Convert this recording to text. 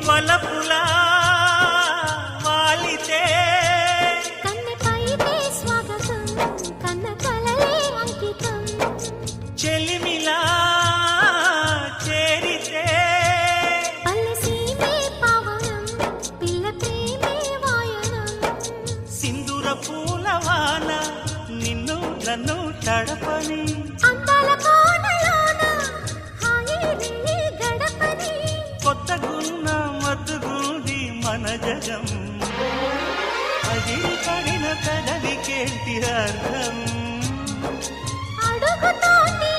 వలపులా వాలితే కన్నెపైతే స్వాగతం కన్న కలలే అంకితం చెలిమిలా చేరితే పల్లెసీమే పావనం పిల్ల ప్రేమే వాయనం సింధూర పూలవాన నిన్ను నన్ను తడపని అందాల కోనలోన హాయి నీ గడపని కొత్తగున్న మత్తుగుంది మన జగం అది పడిన పెదవికేంటి అర్థం అడుగుతోంది